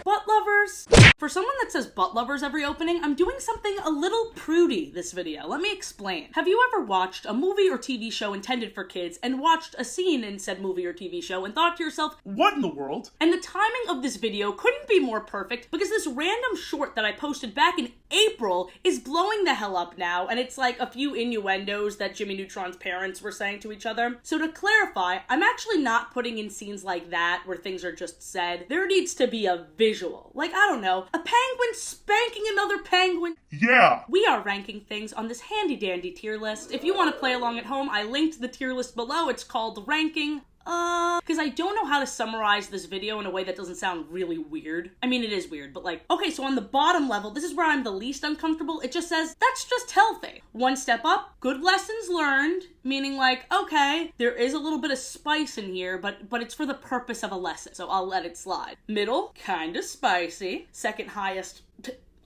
Butt lovers. For someone that says butt lovers every opening, I'm doing something a little prudy this video. Let me explain. Have you ever watched a movie or TV show intended for kids and watched a scene in said movie or TV show and thought to yourself, what in the world? And the timing of this video couldn't be more perfect because this random short that I posted back in April is blowing the hell up now, and it's like a few innuendos that Jimmy Neutron's parents were saying to each other. So to clarify, I'm actually not putting in scenes like that where things are just said. There needs to be a visual. Like, I don't know, a penguin spanking another penguin. Yeah! We are ranking things on this handy dandy tier list. If you want to play along at home, I linked the tier list below. It's called Ranking. Because I don't know how to summarize this video in a way that doesn't sound really weird. I mean, it is weird, but like, okay, so on the bottom level, this is where I'm the least uncomfortable. It just says, that's just healthy. One step up, good lessons learned, meaning like, okay, there is a little bit of spice in here, but it's for the purpose of a lesson, so I'll let it slide. Middle, kinda spicy. Second highest,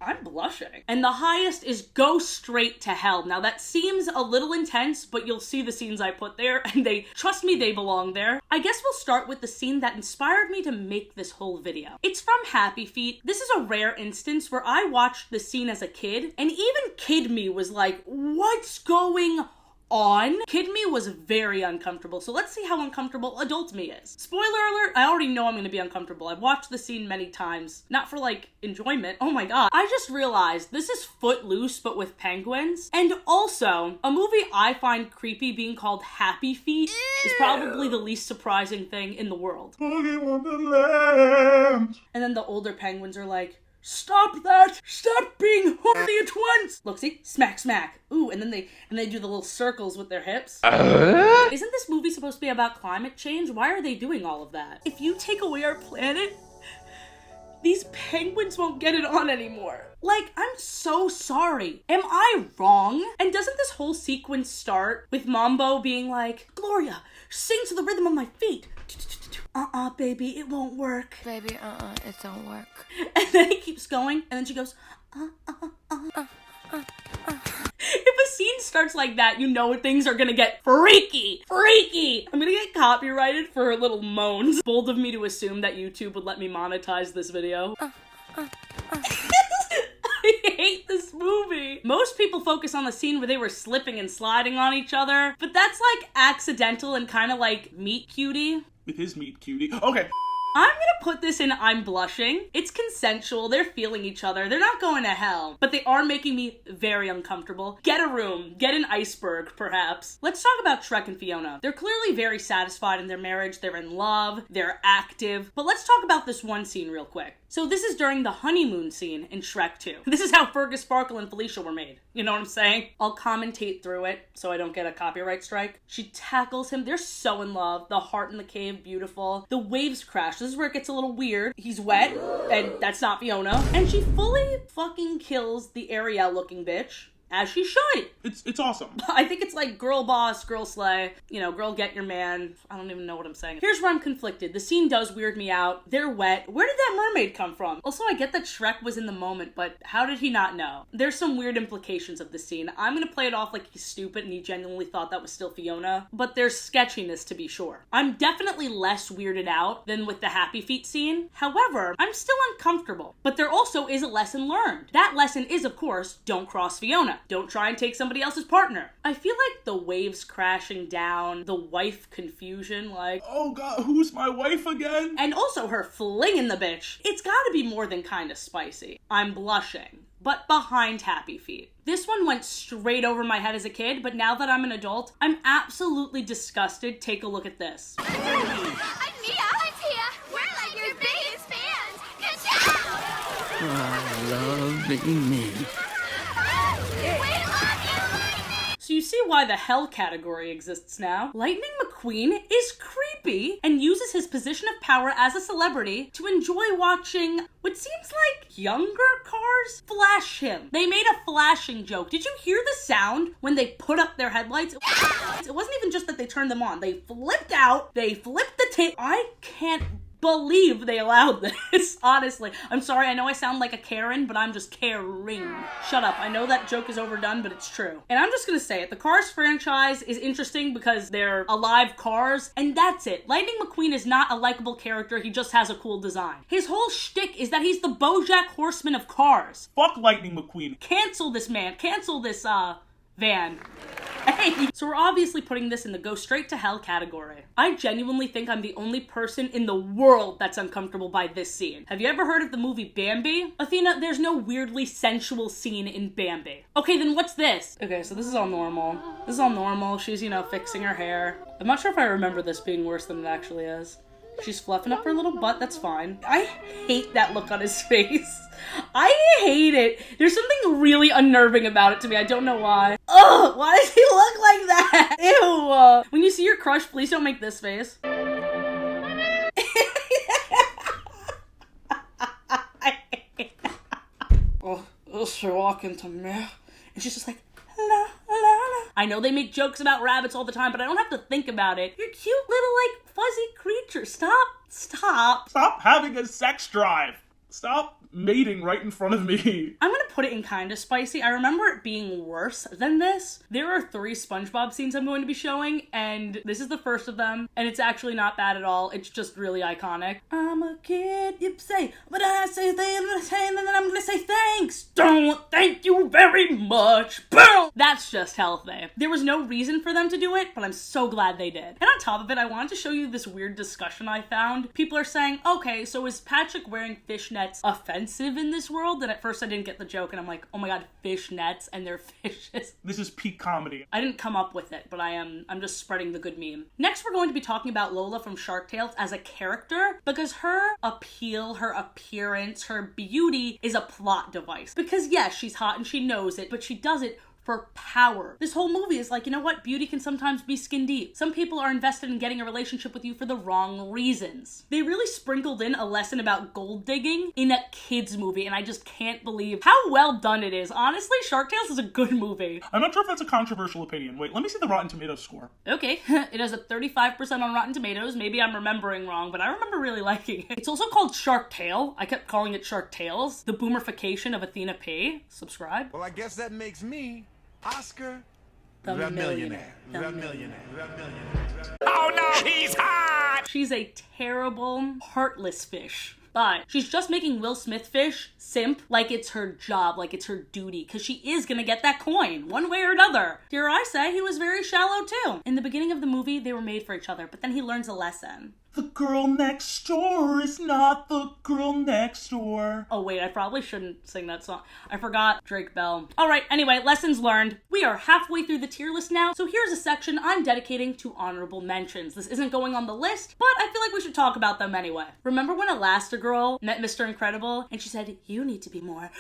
I'm blushing. And the highest is go straight to hell. Now that seems a little intense, but you'll see the scenes I put there and trust me, they belong there. I guess we'll start with the scene that inspired me to make this whole video. It's from Happy Feet. This is a rare instance where I watched the scene as a kid and even kid me was like, what's going on? Kid me was very uncomfortable, so let's see how uncomfortable adult me is. Spoiler alert, I already know I'm gonna be uncomfortable. I've watched the scene many times, not for like enjoyment. Oh my god. I just realized this is Footloose but with penguins, and also a movie I find creepy being called Happy Feet is probably the least surprising thing in the world. And then the older penguins are like, stop that! Stop being horny at once! Look, see? Smack, smack. Ooh, and then they do the little circles with their hips. Isn't this movie supposed to be about climate change? Why are they doing all of that? If you take away our planet, these penguins won't get it on anymore. Like, I'm so sorry. Am I wrong? And doesn't this whole sequence start with Mambo being like, Gloria, sing to the rhythm of my feet. Baby, it won't work. Baby, it don't work. And then he keeps going, and then she goes, If a scene starts like that, you know things are gonna get freaky. Freaky! I'm gonna get copyrighted for her little moans. Bold of me to assume that YouTube would let me monetize this video. I hate this movie. Most people focus on the scene where they were slipping and sliding on each other, but that's like accidental and kind of like meet cutie. It is meet cutie. Okay. I'm gonna put this in I'm blushing. It's consensual, they're feeling each other, they're not going to hell, but they are making me very uncomfortable. Get a room, get an iceberg, perhaps. Let's talk about Shrek and Fiona. They're clearly very satisfied in their marriage, they're in love, they're active, but let's talk about this one scene real quick. So this is during the honeymoon scene in Shrek 2. This is how Fergus, Sparkle, and Felicia were made. You know what I'm saying? I'll commentate through it so I don't get a copyright strike. She tackles him. They're so in love. The heart in the cave, beautiful. The waves crash. This is where it gets a little weird. He's wet, and that's not Fiona. And she fully fucking kills the Ariel looking bitch. As she should. It's awesome. I think it's like girl boss, girl slay, you know, girl get your man. I don't even know what I'm saying. Here's where I'm conflicted. The scene does weird me out. They're wet. Where did that mermaid come from? Also, I get that Shrek was in the moment, but how did he not know? There's some weird implications of the scene. I'm gonna play it off like he's stupid and he genuinely thought that was still Fiona, but there's sketchiness to be sure. I'm definitely less weirded out than with the Happy Feet scene. However, I'm still uncomfortable, but there also is a lesson learned. That lesson is, of course, don't cross Fiona. Don't try and take somebody else's partner. I feel like the waves crashing down, the wife confusion, like, oh god, who's my wife again? And also her flinging the bitch. It's gotta be more than kinda spicy. I'm blushing, but behind Happy Feet. This one went straight over my head as a kid, but now that I'm an adult, I'm absolutely disgusted. Take a look at this. I'm Mia. I'm Tia. We're like your biggest fans. Good job! I love being me. So you see why the hell category exists now. Lightning McQueen is creepy and uses his position of power as a celebrity to enjoy watching what seems like younger cars flash him. They made a flashing joke. Did you hear the sound when they put up their headlights? It wasn't even just that they turned them on. They flipped out, they flipped the tape. I can't believe they allowed this. Honestly, I'm sorry, I know I sound like a Karen, but I'm just caring. Shut up, I know that joke is overdone, but it's true. And I'm just gonna say it, the Cars franchise is interesting because they're alive cars, and that's it. Lightning McQueen is not a likable character, he just has a cool design. His whole shtick is that he's the BoJack Horseman of cars. Fuck Lightning McQueen. Cancel this man, cancel this, van. Hey, so we're obviously putting this in the go straight to hell category. I genuinely think I'm the only person in the world that's uncomfortable by this scene. Have you ever heard of the movie BAMBI? Athena, there's no weirdly sensual scene in BAMBI. Okay, then what's this? Okay, so this is all normal. This is all normal. She's, you know, fixing her hair. I'm not sure if I remember this being worse than it actually is. She's fluffing up her little butt, that's fine. I hate that look on his face. I hate it. There's something really unnerving about it to me. I don't know why. Ugh, why does he look like that? Ew. When you see your crush, please don't make this face. Oh, she walking to me. And she's just like, la, la, la. I know they make jokes about rabbits all the time, but I don't have to think about it. You're cute little, like, fuzzy creature. Stop. Stop having a sex drive. Stop mating right in front of me. I'm gonna put it in kinda spicy. I remember it being worse than this. There are 3 Spongebob scenes I'm going to be showing, and this is the first of them, and it's actually not bad at all. It's just really iconic. I'm a kid, you say, but I say things, and then I'm gonna say thanks. Don't thank you very much. Boom! That's just healthy. There was no reason for them to do it, but I'm so glad they did. And on top of it, I wanted to show you this weird discussion I found. People are saying, okay, so is Patrick wearing fishnets offensive in this world? And at first I didn't get the joke, and I'm like, oh my god, fishnets and they're fishes. This is peak comedy. I didn't come up with it, but I'm just spreading the good meme. Next, we're going to be talking about Lola from Shark Tales as a character, because her appeal, her appearance, her beauty is a plot device. Because yes, she's hot and she knows it, but she does it for power. This whole movie is like, you know what? Beauty can sometimes be skin deep. Some people are invested in getting a relationship with you for the wrong reasons. They really sprinkled in a lesson about gold digging in a kid's movie, and I just can't believe how well done it is. Honestly, Shark Tales is a good movie. I'm not sure if that's a controversial opinion. Wait, let me see the Rotten Tomatoes score. Okay, it has a 35% on Rotten Tomatoes. Maybe I'm remembering wrong, but I remember really liking it. It's also called Shark Tale. I kept calling it Shark Tales. The boomerification of Athena P. Subscribe. Well, I guess that makes me Oscar The millionaire. Oh no, he's hot! She's a terrible, heartless fish. But she's just making Will Smith fish simp like it's her job, like it's her duty, because she is gonna get that coin, one way or another. Dare I say, he was very shallow too. In the beginning of the movie, they were made for each other, but then he learns a lesson. The girl next door is not the girl next door. Oh wait, I probably shouldn't sing that song. I forgot Drake Bell. Alright, anyway, lessons learned. We are halfway through the tier list now, so here's a section I'm dedicating to honorable mentions. This isn't going on the list, but I feel like we should talk about them anyway. Remember when Elastigirl met Mr. Incredible and she said, you need to be more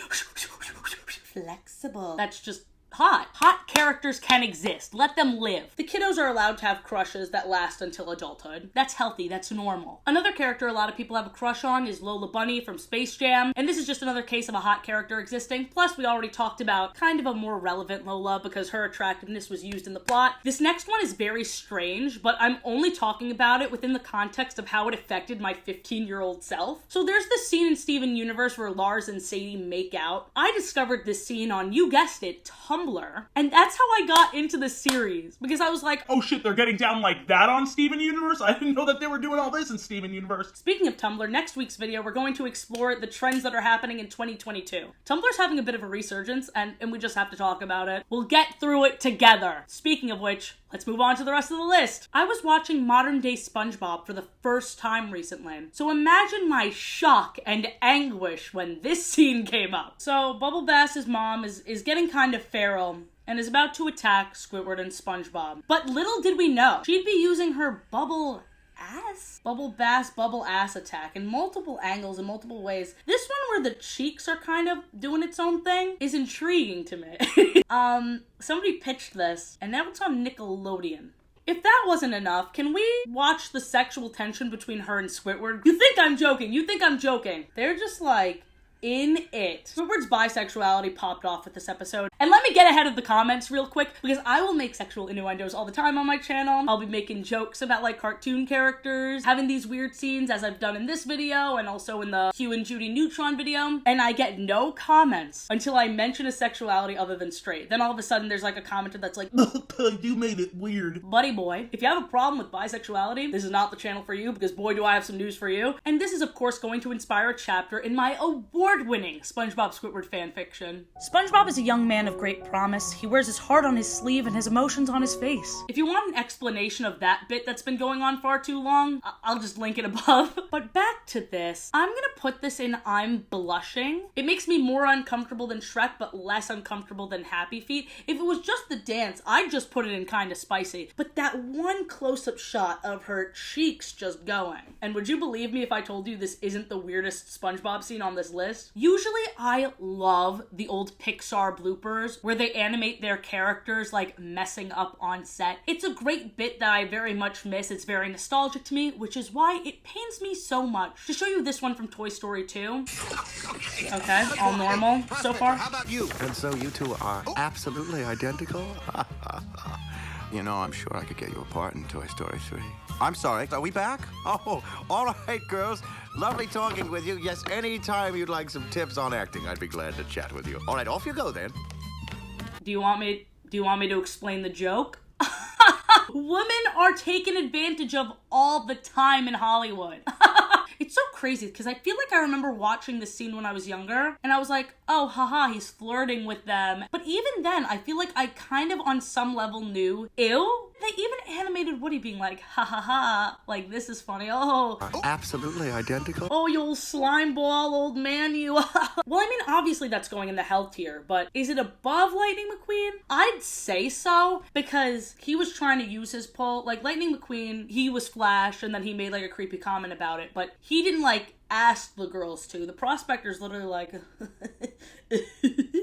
flexible. That's just hot. Hot characters can exist. Let them live. The kiddos are allowed to have crushes that last until adulthood. That's healthy. That's normal. Another character a lot of people have a crush on is Lola Bunny from Space Jam, and this is just another case of a hot character existing. Plus, we already talked about kind of a more relevant Lola because her attractiveness was used in the plot. This next one is very strange, but I'm only talking about it within the context of how it affected my 15-year-old self. So there's this scene in Steven Universe where Lars and Sadie make out. I discovered this scene on, you guessed it, Tumblr. And that's how I got into the series, because I was like, oh shit, they're getting down like that on Steven Universe? I didn't know that they were doing all this in Steven Universe. Speaking of Tumblr, next week's video, we're going to explore the trends that are happening in 2022. Tumblr's having a bit of a resurgence, and we just have to talk about it. We'll get through it together. Speaking of which, let's move on to the rest of the list. I was watching modern day Spongebob for the first time recently, so imagine my shock and anguish when this scene came up. So Bubble Bass's mom is getting kind of feral and is about to attack Squidward and Spongebob. But little did we know, she'd be using her Bubble Bass attack in multiple angles in multiple ways. This one where the cheeks are kind of doing its own thing is intriguing to me. Somebody pitched this, and now it's on Nickelodeon. If that wasn't enough, can we watch the sexual tension between her and Squidward? You think I'm joking. They're just like, in it. Squidward's bisexuality popped off with this episode. And let me get ahead of the comments real quick, because I will make sexual innuendos all the time on my channel. I'll be making jokes about like cartoon characters, having these weird scenes as I've done in this video and also in the Hugh and Judy Neutron video. And I get no comments until I mention a sexuality other than straight. Then all of a sudden there's like a commenter that's like, You made it weird. buddy boy, if you have a problem with bisexuality, this is not the channel for you, because boy do I have some news for you. And this is of course going to inspire a chapter in my award-winning SpongeBob Squidward fanfiction. SpongeBob is a young man of great promise. He wears his heart on his sleeve and his emotions on his face. If you want an explanation of that bit that's been going on far too long, I'll just link it above. But back to this. I'm gonna put this in I'm blushing. It makes me more uncomfortable than Shrek, but less uncomfortable than Happy Feet. If it was just the dance, I'd just put it in kinda spicy. But that one close-up shot of her cheeks just going. And would you believe me if I told you this isn't the weirdest SpongeBob scene on this list? Usually I love the old Pixar bloopers where they animate their characters like messing up on set. It's a great bit that I very much miss. It's very nostalgic to me, which is why it pains me so much to show you this one from Toy Story 2. Okay, all normal so far. How about you? And so you two are absolutely identical? You know, I'm sure I could get you a part in Toy Story 3. I'm sorry, are we back? Oh, all right, girls. Lovely talking with you. Yes, anytime you'd like some tips on acting, I'd be glad to chat with you. All right, off you go then. Do you want me to explain the joke? Women are taken advantage of all the time in Hollywood. It's so crazy because I feel like I remember watching this scene when I was younger and I was like, oh, haha, he's flirting with them. But even then, I feel like I kind of on some level knew, ew. They even animated Woody being like, ha ha ha, like this is funny. Oh, Absolutely identical? oh, you old slime ball, old man, you. Well, I mean, obviously that's going in the hell tier, but is it above Lightning McQueen? I'd say so, because he was trying to use his pull. Like, Lightning McQueen, he was Flash, and then he made like a creepy comment about it, but he didn't like ask the girls to. The prospector's literally like,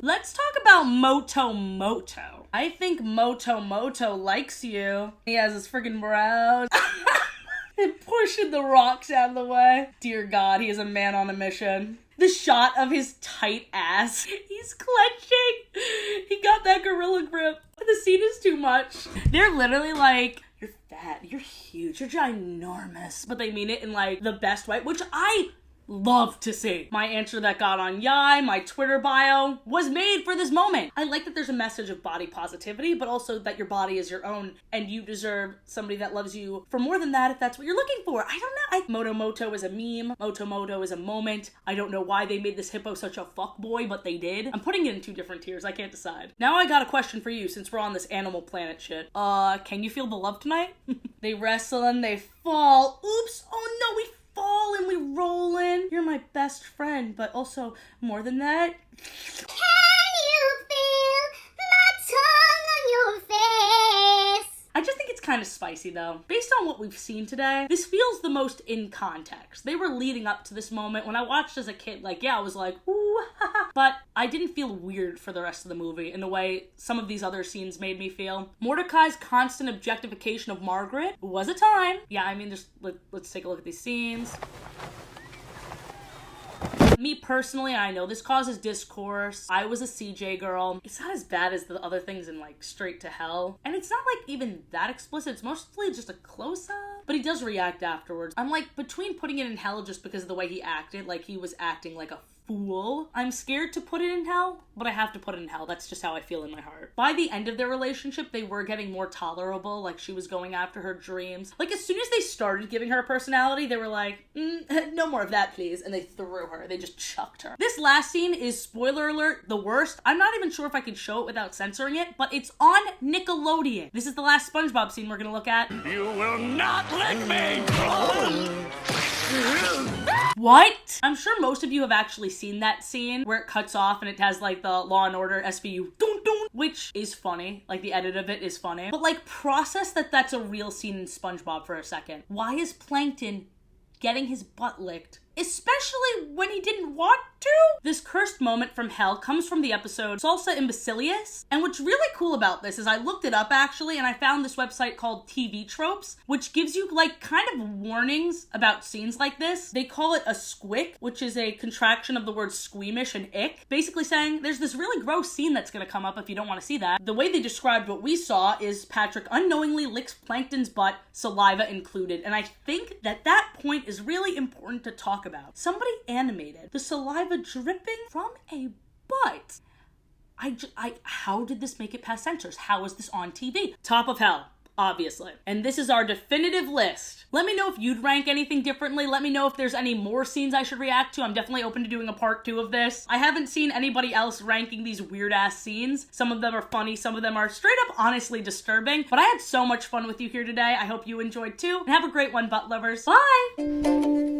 let's talk about Moto Moto. I think Moto Moto likes you. He has his freaking brows. And pushing the rocks out of the way. Dear God, he is a man on a mission. The shot of his tight ass. He's clenching. He got that gorilla grip. The scene is too much. They're literally like, you're fat, you're huge, you're ginormous. But they mean it in like the best way, which I love to see. My answer that got on Byeee, my Twitter bio, was made for this moment. I like that there's a message of body positivity, but also that your body is your own and you deserve somebody that loves you for more than that if that's what you're looking for. I don't know. Moto Moto is a meme. Moto Moto is a moment. I don't know why they made this hippo such a fuckboy, but they did. I'm putting it in two different tiers. I can't decide. Now I got a question for you since we're on this Animal Planet shit. Can you feel the love tonight? They wrestle and they fall. Oops. Oh no, we fall and we roll in. You're my best friend, but also more than that. Can you feel my tongue on your face? I just think it's kind of spicy though. Based on what we've seen today, this feels the most in context. They were leading up to this moment. When I watched as a kid, like, yeah, I was like, ooh, haha. But I didn't feel weird for the rest of the movie in the way some of these other scenes made me feel. Mordecai's constant objectification of Margaret was a time. Yeah, I mean, just let's take a look at these scenes. Me personally, I know this causes discourse. I was a CJ girl. It's not as bad as the other things in like Straight to Hell. And it's not like even that explicit. It's mostly just a close-up. But he does react afterwards. I'm like between putting it in hell just because of the way he acted, like he was acting like a fool. I'm scared to put it in hell, but I have to put it in hell. That's just how I feel in my heart. By the end of their relationship, they were getting more tolerable. Like she was going after her dreams. Like as soon as they started giving her a personality, they were like, no more of that, please. And they threw her. They just chucked her. This last scene is, spoiler alert, the worst. I'm not even sure if I can show it without censoring it, but it's on Nickelodeon. This is the last SpongeBob scene we're gonna look at. You will not lick me! What? I'm sure most of you have actually seen that scene where it cuts off and it has like the Law and Order SVU dun dun, which is funny. Like the edit of it is funny. But like process that that's a real scene in SpongeBob for a second. Why is Plankton getting his butt licked especially when he didn't want to. This cursed moment from hell comes from the episode Salsa Imbecilius, and what's really cool about this is I looked it up actually, and I found this website called TV Tropes, which gives you like kind of warnings about scenes like this. They call it a squick, which is a contraction of the words squeamish and ick, basically saying there's this really gross scene that's gonna come up if you don't want to see that. The way they described what we saw is Patrick unknowingly licks Plankton's butt, saliva included, and I think that that point is really important to talk about. Somebody animated the saliva dripping from a butt. How did this make it past censors? How is this on TV? Top of hell, obviously. And this is our definitive list. Let me know if you'd rank anything differently. Let me know if there's any more scenes I should react to. I'm definitely open to doing a part 2 of this. I haven't seen anybody else ranking these weird ass scenes. Some of them are funny, some of them are straight up honestly disturbing, but I had so much fun with you here today. I hope you enjoyed too, and have a great one, butt lovers. Bye!